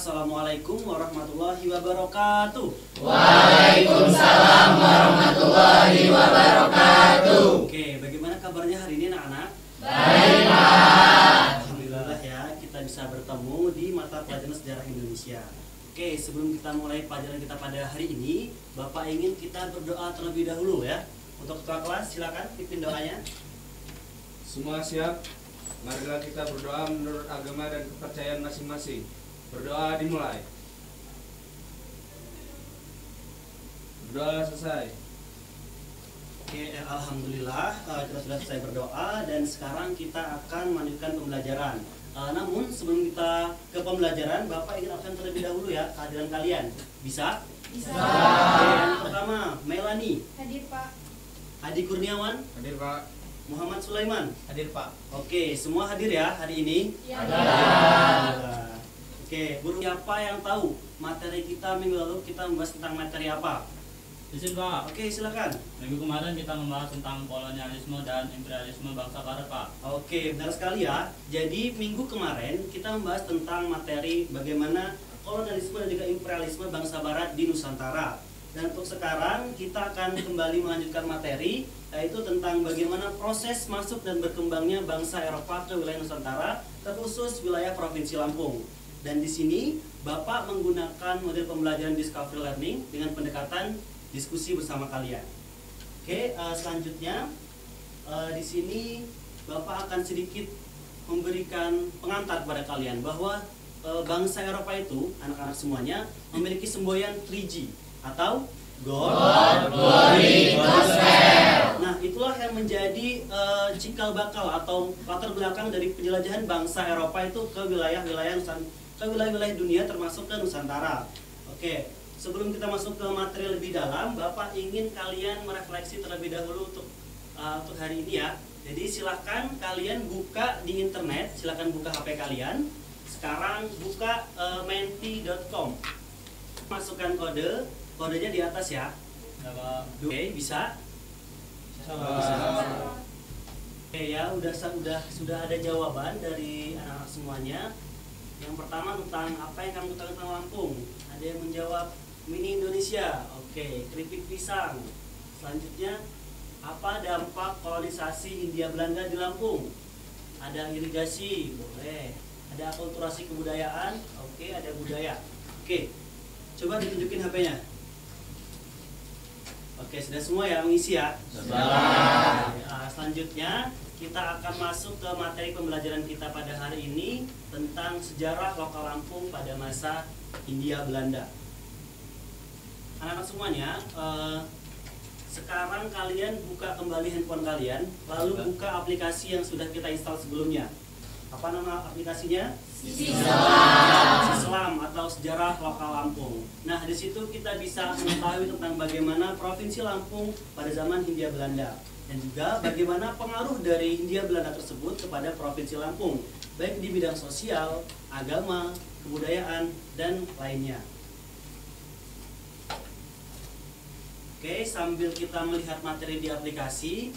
Assalamualaikum warahmatullahi wabarakatuh. Waalaikumsalam warahmatullahi wabarakatuh. Oke, bagaimana kabarnya hari ini anak-anak? Baik, Pak. Alhamdulillah ya, kita bisa bertemu di mata pelajaran sejarah Indonesia. Oke, sebelum kita mulai pelajaran kita pada hari ini, Bapak ingin kita berdoa terlebih dahulu ya. Untuk ketua kelas, silakan pimpin doanya. Semua siap? Marilah kita berdoa menurut agama dan kepercayaan masing-masing. Berdoa dimulai. Berdoa selesai. Oke, alhamdulillah kita sudah selesai berdoa dan sekarang kita akan melanjutkan pembelajaran. Namun sebelum kita ke pembelajaran, Bapak ingin absen terlebih dahulu ya kehadiran kalian. Bisa? Bisa. Oke, yang pertama, Melani. Hadir, Pak. Adi Kurniawan. Hadir, Pak. Muhammad Sulaiman. Hadir, Pak. Oke, semua hadir ya hari ini? Ya. Oke, guru siapa yang tahu materi kita minggu lalu kita membahas tentang materi apa? Izin Pak, Oke, silakan. minggu kemarin kita membahas tentang kolonialisme dan imperialisme bangsa Barat Pak. Oke, benar sekali ya. Jadi minggu kemarin kita membahas tentang materi bagaimana kolonialisme dan juga imperialisme bangsa Barat di Nusantara. Dan untuk sekarang kita akan kembali melanjutkan materi, yaitu tentang bagaimana proses masuk dan berkembangnya bangsa Eropa ke wilayah Nusantara, terkhusus wilayah Provinsi Lampung. Dan di sini Bapak menggunakan model pembelajaran discovery learning dengan pendekatan diskusi bersama kalian. Oke, selanjutnya di sini Bapak akan sedikit memberikan pengantar kepada kalian bahwa bangsa Eropa itu, anak-anak semuanya, memiliki semboyan 3G atau God, Glory, Gospel. Nah, itulah yang menjadi cikal bakal atau latar belakang dari penjelajahan bangsa Eropa itu ke wilayah-wilayah dunia termasuk ke Nusantara. Oke, sebelum kita masuk ke materi lebih dalam, Bapak ingin kalian merefleksi terlebih dahulu untuk hari ini ya. Jadi silahkan kalian buka di internet, silahkan buka HP kalian. Sekarang buka menti.com. Masukkan kodenya di atas ya. Oke, bisa? Bisa. Oke ya, sudah ada jawaban dari anak-anak semuanya. Yang pertama tentang apa yang kamu tahu tentang Lampung. Ada yang menjawab mini Indonesia. Oke, keripik pisang. Selanjutnya, apa dampak kolonisasi Hindia Belanda di Lampung? Ada irigasi, boleh. Ada akulturasi kebudayaan. Oke, ada budaya. Oke, coba ditunjukin HP-nya. Oke, sudah semua ya mengisi ya? Sudah. Selanjutnya kita akan masuk ke materi pembelajaran kita pada hari ini tentang sejarah lokal Lampung pada masa Hindia Belanda. Anak-anak semuanya, sekarang kalian buka kembali handphone kalian, lalu buka aplikasi yang sudah kita install sebelumnya. Apa nama aplikasinya? Sislam atau Sejarah Lokal Lampung. Nah, di situ kita bisa mengetahui tentang bagaimana Provinsi Lampung pada zaman Hindia Belanda dan juga bagaimana pengaruh dari Hindia Belanda tersebut kepada Provinsi Lampung, baik di bidang sosial, agama, kebudayaan, dan lainnya. Oke, sambil kita melihat materi di aplikasi,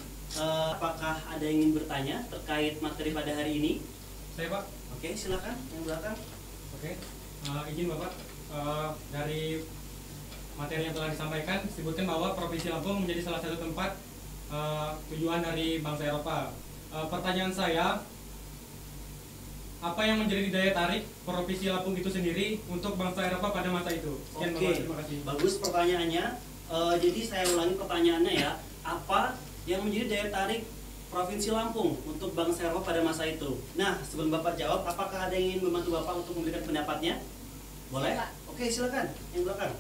apakah ada yang ingin bertanya terkait materi pada hari ini? Saya Pak. Oke, silakan yang belakang. Oke, izin Bapak, dari materi yang telah disampaikan disebutkan bahwa Provinsi Lampung menjadi salah satu tempat tujuan dari bangsa Eropa. Pertanyaan saya, apa yang menjadi daya tarik Provinsi Lampung itu sendiri untuk bangsa Eropa pada masa itu? Sekian Bapak, terima kasih. Bagus pertanyaannya. Jadi saya ulangi pertanyaannya ya. Apa yang menjadi daya tarik Provinsi Lampung untuk bangsa Eropa pada masa itu? Nah, sebelum Bapak jawab, apakah ada yang ingin membantu Bapak untuk memberikan pendapatnya? Boleh? Ya, Pak. Oke, silakan. Yang belakang.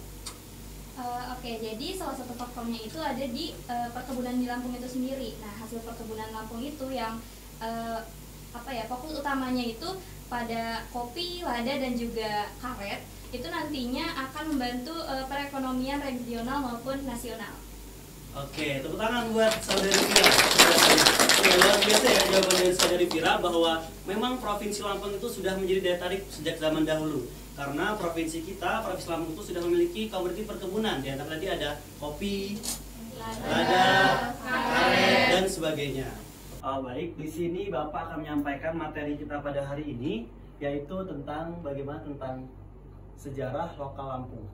Oke, jadi salah satu faktornya itu ada di perkebunan di Lampung itu sendiri. Nah, hasil perkebunan Lampung itu yang fokus utamanya itu pada kopi, lada, dan juga karet. Itu nantinya akan membantu perekonomian regional maupun nasional. Oke, tepuk tangan buat saudari Vira. Oke, luar biasa ya jawaban dari saudari Vira bahwa memang Provinsi Lampung itu sudah menjadi daya tarik sejak zaman dahulu. Karena provinsi Lampung itu sudah memiliki komoditi perkebunan. Di antara tadi ada kopi, lada, karet, dan sebagainya. Baik, di sini Bapak akan menyampaikan materi kita pada hari ini, yaitu tentang bagaimana tentang sejarah lokal Lampung.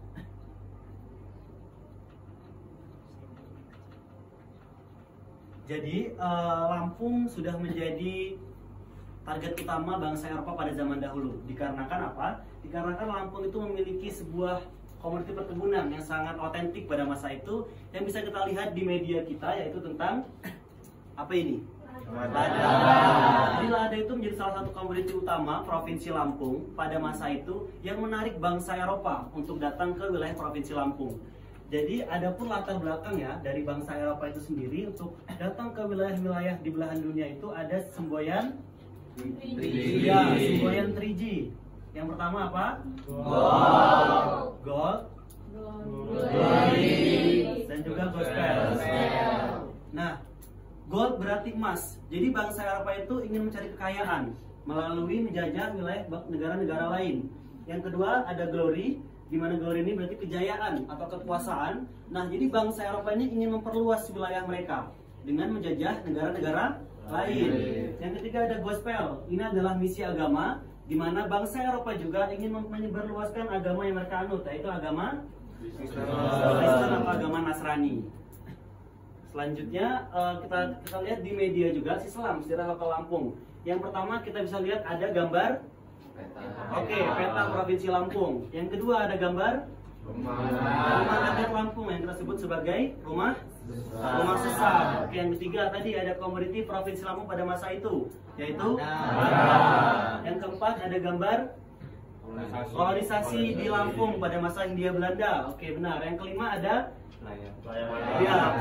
Jadi Lampung sudah menjadi target utama bangsa Eropa pada zaman dahulu. Dikarenakan apa? Dikarenakan Lampung itu memiliki sebuah komoditi perkebunan yang sangat otentik pada masa itu, yang bisa kita lihat di media kita, yaitu tentang apa ini? Lada. Jadi lada itu menjadi salah satu komoditi utama Provinsi Lampung pada masa itu yang menarik bangsa Eropa untuk datang ke wilayah Provinsi Lampung. Jadi ada pun latar belakang ya dari bangsa Eropa itu sendiri untuk datang ke wilayah-wilayah di belahan dunia itu ada semboyan 3G. Ya, semboyan 3G. Yang pertama apa? Gold, glory, dan juga gospel. Nah, gold berarti emas. Jadi bangsa Eropa itu ingin mencari kekayaan melalui menjajah wilayah negara-negara lain. Yang kedua ada glory, di mana glory ini berarti kejayaan atau kekuasaan. Nah, jadi bangsa Eropa ini ingin memperluas wilayah mereka dengan menjajah negara-negara lain. Yang ketiga ada gospel. Ini adalah misi agama, di mana bangsa Eropa juga ingin menyebarluaskan agama yang mereka anut, yaitu agama Kristen atau agama Nasrani. Selanjutnya kita lihat di media juga Islam sejarah lokal Lampung. Yang pertama kita bisa lihat ada gambar peta Provinsi Lampung. Yang kedua ada gambar rumah adat Lampung yang kita sebut sebagai rumah sesar. Oke, yang ketiga tadi ada komoditi Provinsi Lampung pada masa itu, yaitu lada. Yang keempat ada gambar kolonisasi di Lampung pada masa Hindia Belanda. Oke, benar. Yang kelima ada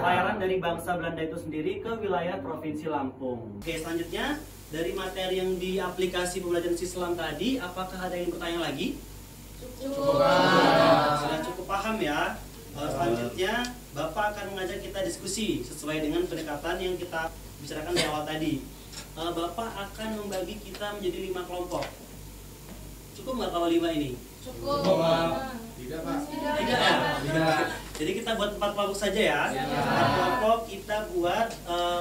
pelayaran dari bangsa Belanda itu sendiri ke wilayah Provinsi Lampung. Oke, selanjutnya dari materi yang di aplikasi pembelajaran Islam tadi, apakah ada yang bertanya lagi? Cukup. Sudah cukup paham ya. Selanjutnya Bapak akan mengajak kita diskusi sesuai dengan pendekatan yang kita bicarakan di awal tadi. Bapak akan membagi kita menjadi 5 kelompok. Cukup nggak kalau 5 ini? Cukup. Tidak, Pak. Tidak ya? Jadi kita buat 4 kelompok saja ya. 4 kelompok kita buat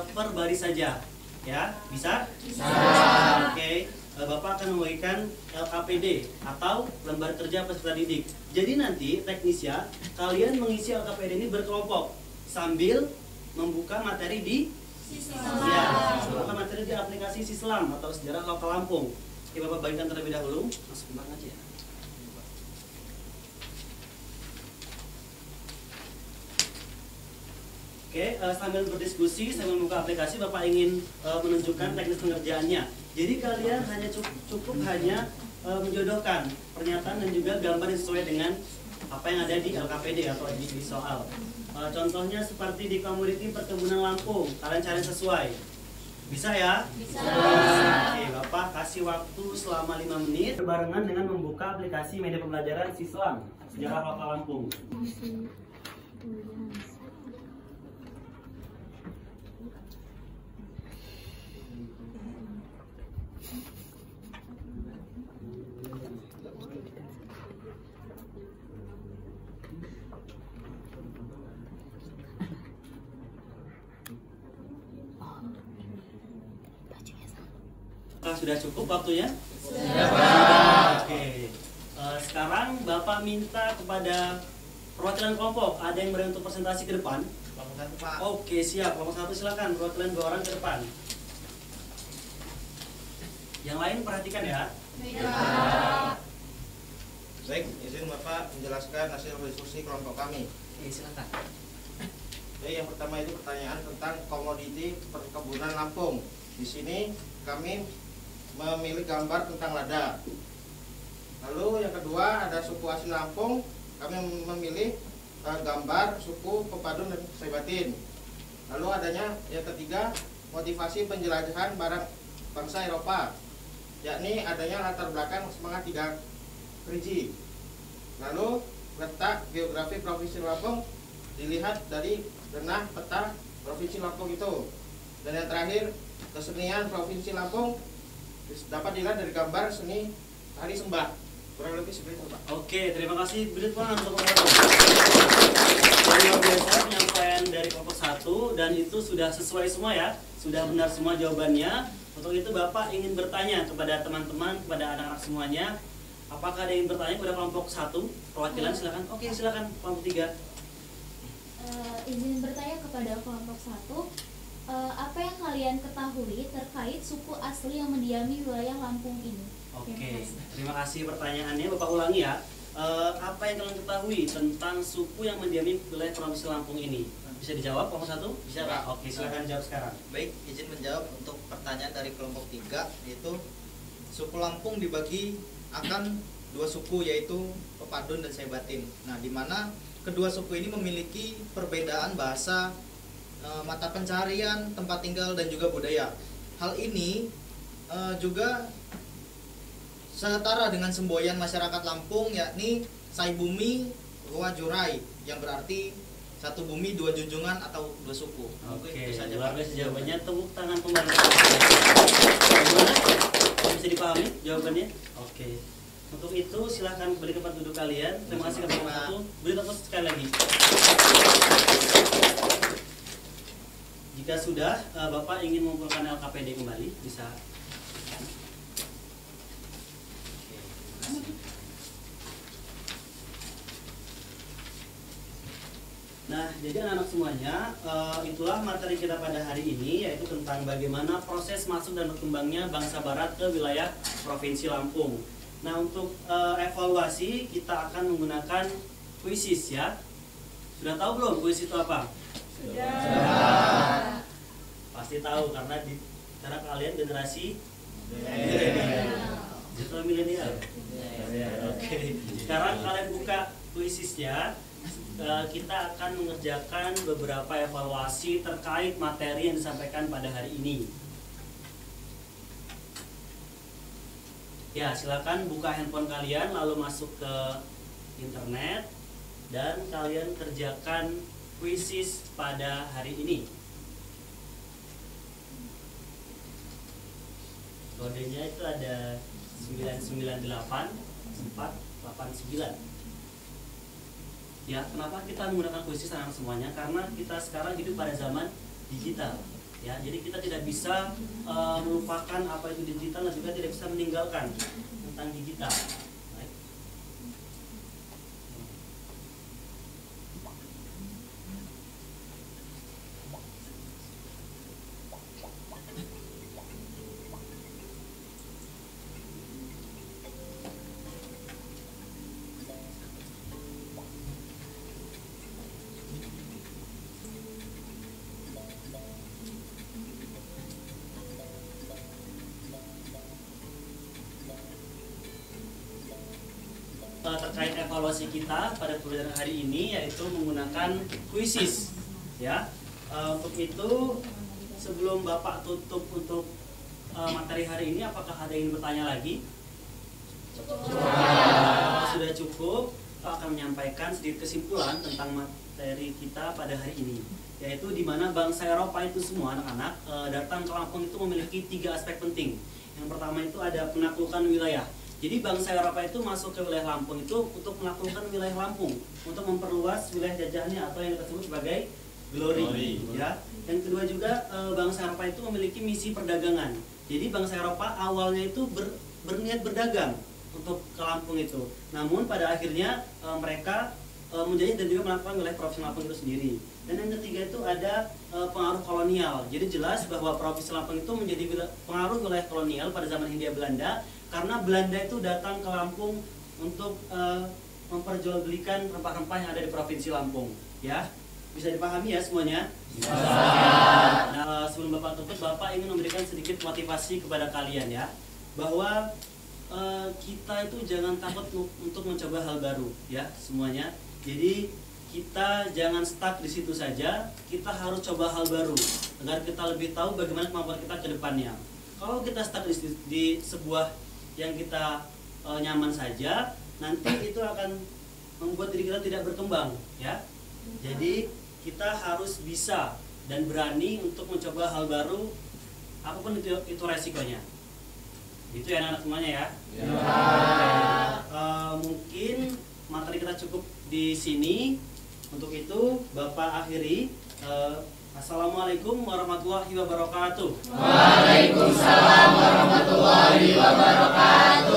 per baris saja. Ya, bisa? Bisa. Oke. Bapak akan membagikan LKPD atau lembar kerja peserta didik. Jadi nanti teknisnya kalian mengisi LKPD ini berkelompok sambil membuka materi di Sislam. ya, membuka materi di aplikasi Sislam atau sejarah lokal Lampung. Oke, Bapak bagikan terlebih dahulu. Masuk kembang aja ya. Oke, sambil berdiskusi, sambil membuka aplikasi, Bapak ingin menunjukkan teknis pengerjaannya. Jadi kalian hanya cukup menjodohkan pernyataan dan juga gambar yang sesuai dengan apa yang ada di LKPD atau di soal. Contohnya seperti di komoditi perkebunan Lampung, kalian cari sesuai. Bisa ya? Bisa. Oke, Bapak kasih waktu selama 5 menit berbarengan dengan membuka aplikasi media pembelajaran Sislam sejarah lokal Lampung. Sudah cukup waktunya? Sudah, Pak. Oke. Sekarang Bapak minta kepada perwakilan kelompok, ada yang berani untuk presentasi ke depan? Kelompok 1, Pak. Oke, siap. Kelompok 1 silakan, perwakilan 2 orang ke depan. Yang lain perhatikan ya. Baik, izin Bapak menjelaskan hasil diskusi kelompok kami. Oke, silakan. Jadi yang pertama itu pertanyaan tentang komoditi perkebunan Lampung. Di sini kami memilih gambar tentang lada. Lalu yang kedua ada suku asli Lampung, kami memilih gambar suku Pepadun dan Saibatin. Lalu adanya yang ketiga motivasi penjelajahan barang bangsa Eropa, yakni adanya latar belakang semangat 3G. Lalu letak geografi Provinsi Lampung dilihat dari denah peta Provinsi Lampung itu. Dan yang terakhir kesenian Provinsi Lampung dapat dilihat dari gambar seni tari sembah. Kurang lebih seperti itu, Pak. Oke, terima kasih Britwan untuk luar biasa penyampaian dari kelompok 1 dan itu sudah sesuai semua ya, sudah benar semua jawabannya. Untuk itu Bapak ingin bertanya kepada teman-teman, kepada anak-anak semuanya, Apakah ada yang bertanya kepada kelompok 1? Perwakilan silakan. Oke, silakan kelompok 3. Izin bertanya kepada kelompok 1, apa yang kalian ketahui terkait suku asli yang mendiami wilayah Lampung ini? Oke, terima kasih pertanyaannya. Bapak ulangi ya. Apa yang kalian ketahui tentang suku yang mendiami wilayah Provinsi Lampung ini? Bisa dijawab kelompok 1? Bisa Pak? Oke, silakan jawab sekarang. Baik, izin menjawab untuk pertanyaan dari kelompok 3, yaitu suku Lampung dibagi akan 2 suku, yaitu Pepadun dan Saibatin. Nah, di mana kedua suku ini memiliki perbedaan bahasa, mata pencaharian, tempat tinggal, dan juga budaya. Hal ini juga setara dengan semboyan masyarakat Lampung, yakni Saibumi Rua Jurai, yang berarti satu bumi dua junjungan atau 2 suku. Oke, Itu saja, luar Pak. biasa jawabannya. Tepuk tangan kembali. Gimana? Bisa dipahami jawabannya? Oke. Untuk itu silahkan kembali ke tempat duduk kalian. Terima kasih kepada kelompok 1. Beri tepuk sekali lagi. Jika sudah, Bapak ingin mengumpulkan LKPD kembali, bisa. Nah, jadi anak-anak semuanya, itulah materi kita pada hari ini, yaitu tentang bagaimana proses masuk dan berkembangnya bangsa Barat ke wilayah Provinsi Lampung. Nah, untuk evaluasi kita akan menggunakan kuisis ya. Sudah tahu belum kuisis itu apa? Sudah. Pasti tahu karena karena kalian generasi digital milenial. Oke. Sekarang kalian buka kuisisnya. Kita akan mengerjakan beberapa evaluasi terkait materi yang disampaikan pada hari ini. Ya, silakan buka handphone kalian lalu masuk ke internet dan kalian kerjakan kuisis pada hari ini. Kodenya itu ada 998 489. Ya, kenapa kita menggunakan kuisis anak-anak semuanya? Karena kita sekarang hidup pada zaman digital. Ya, jadi kita tidak bisa melupakan apa itu digital dan juga tidak bisa meninggalkan tentang digital. Baik. Terkait evaluasi kita pada pembelajaran hari ini yaitu menggunakan kuisis ya. Untuk itu sebelum Bapak tutup untuk materi hari ini, apakah ada yang bertanya lagi? Kalau sudah cukup, Pak akan menyampaikan sedikit kesimpulan tentang materi kita pada hari ini, yaitu di mana bangsa Eropa itu semua anak-anak datang ke Lampung itu memiliki 3 aspek penting. Yang pertama itu ada penaklukan wilayah. Jadi bangsa Eropa itu masuk ke wilayah Lampung itu untuk menaklukkan wilayah Lampung, untuk memperluas wilayah jajahannya atau yang kita sebut sebagai glory. Ya. Yang kedua juga bangsa Eropa itu memiliki misi perdagangan. Jadi bangsa Eropa awalnya itu berniat berdagang untuk ke Lampung itu. Namun pada akhirnya mereka menjajah dan juga melakukan wilayah Provinsi Lampung itu sendiri. Dan yang ketiga itu ada pengaruh kolonial. Jadi jelas bahwa Provinsi Lampung itu menjadi pengaruh wilayah kolonial pada zaman Hindia Belanda. Karena Belanda itu datang ke Lampung untuk memperjualbelikan rempah-rempah yang ada di Provinsi Lampung, ya. Bisa dipahami ya semuanya? Bisa. Nah, sebelum Bapak tutup, Bapak ingin memberikan sedikit motivasi kepada kalian ya, bahwa kita itu jangan takut untuk mencoba hal baru, ya semuanya. Jadi kita jangan stuck di situ saja, kita harus coba hal baru agar kita lebih tahu bagaimana kemampuan kita ke depannya. Kalau kita stuck di sebuah yang kita nyaman saja, nanti itu akan membuat diri kita tidak berkembang ya. Jadi kita harus bisa dan berani untuk mencoba hal baru apapun itu resikonya. Itu ya anak-anak semuanya ya. Mungkin materi kita cukup di sini. Untuk itu Bapak akhiri. Assalamualaikum warahmatullahi wabarakatuh. Waalaikumsalam warahmatullahi wabarakatuh.